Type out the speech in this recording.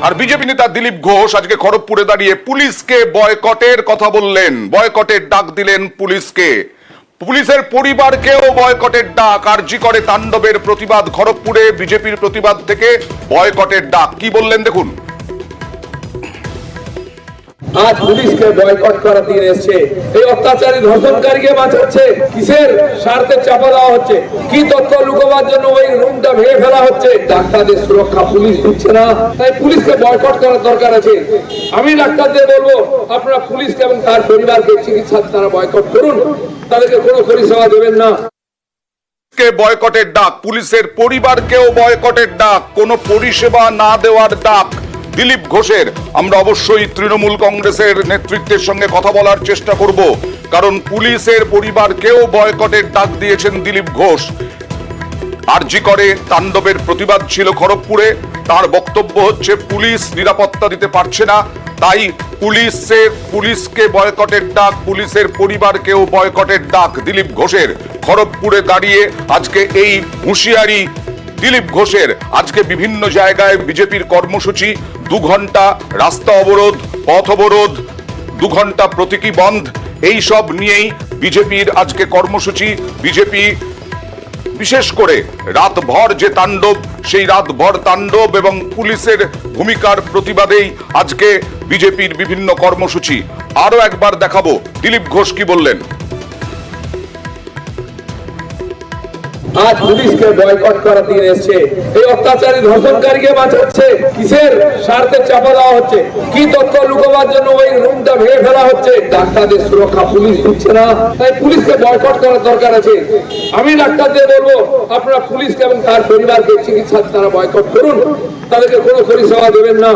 আর BJP নেতা দিলীপ ঘোষ আজকে খড়গপুরে দাঁড়িয়ে পুলিশকে বয়কটের কথা বললেন, বয়কটের ডাক দিলেন পুলিশকে। পুলিশের পরিবারকেও বয়কটের ডাক। আরজি করে তাণ্ডবের প্রতিবাদ, খড়গপুরে বিজেপির প্রতিবাদ থেকে বয়কটের ডাক। কি বললেন দেখুন। আজ পুলিশকে বয়কট করার দিন এসছে। এই অত্যাচারী ধর্ষণকারীকে বাঁচাচ্ছে কিসের স্বার্থে চাপা দেওয়া হচ্ছে? কি তথ্য লুকোবার জন্য ওই রুমটা ভেঙে ফেলা হচ্ছে? ডাক্তারদের সুরক্ষা পুলিশ দিচ্ছে না, তাই পুলিশকে বয়কট করার দরকার আছে। আমি ডাক্তারদের বলবো, আপনারা পুলিশকে এবং তার পরিবারকে চিকিৎসা তারা বয়কট করুন, তাদেরকে কোনো পরিষেবা দেবেন না। বয়কটের ডাক, পুলিশের পরিবারকেও বয়কটের ডাক, কোনো পরিষেবা না দেওয়ার ডাক দিলীপ ঘোষের। আমরা অবশ্যই তৃণমূল কংগ্রেসের নেতৃত্বের সঙ্গে কথা বলার চেষ্টা করব, কারণ পুলিশের পরিবারকেও বয়কটের ডাক দিয়েছেন দিলীপ ঘোষ। আরজি করে তাণ্ডবের প্রতিবাদ ছিল খড়গপুরে। তার বক্তব্য হচ্ছে পুলিশ নিরাপত্তা দিতে পারছে না, তাই পুলিশকে বয়কটের ডাক, পুলিশের পরিবারকেও বয়কটের ডাক দিলীপ ঘোষের। খড়গপুরে দাঁড়িয়ে আজকে এই হুঁশিয়ারি দিলীপ ঘোষের। আজকে বিভিন্ন জায়গায় বিজেপির কর্মসূচি, 2 ঘন্টা রাস্তা অবরোধ, পথ অবরোধ, 2 ঘন্টা প্রতীকী বন্ধ, এই সব নিয়েই বিজেপির আজকে কর্মসূচি। বিজেপি বিশেষ করে রাতভর যে তাণ্ডব, সেই রাতভর তাণ্ডব এবং পুলিশের ভূমিকার প্রতিবাদেই আজকে বিজেপির বিভিন্ন কর্মসূচি। আরো একবার দেখাবো দিলীপ ঘোষ কি বললেন। আজ পুলিশকে বয়কট করার দিন এসছে। এই অত্যাচারী ধর্ষণকারীকে বাঁচাচ্ছে কিসের স্বার্থে চাপা দেওয়া হচ্ছে? কি তথ্য লুকোবার জন্য ওই রুমটা ভেঙে ফেলা হচ্ছে? ডাক্তারদের সুরক্ষা পুলিশ দিচ্ছে না, তাই পুলিশকে বয়কট করার দরকার আছে। আমি ডাক্তারদের বলবো, আপনারা পুলিশকে এবং তার পরিবারকে চিকিৎসা তারা বয়কট করুন, তাদেরকে কোনো পরিষেবা দেবেন না।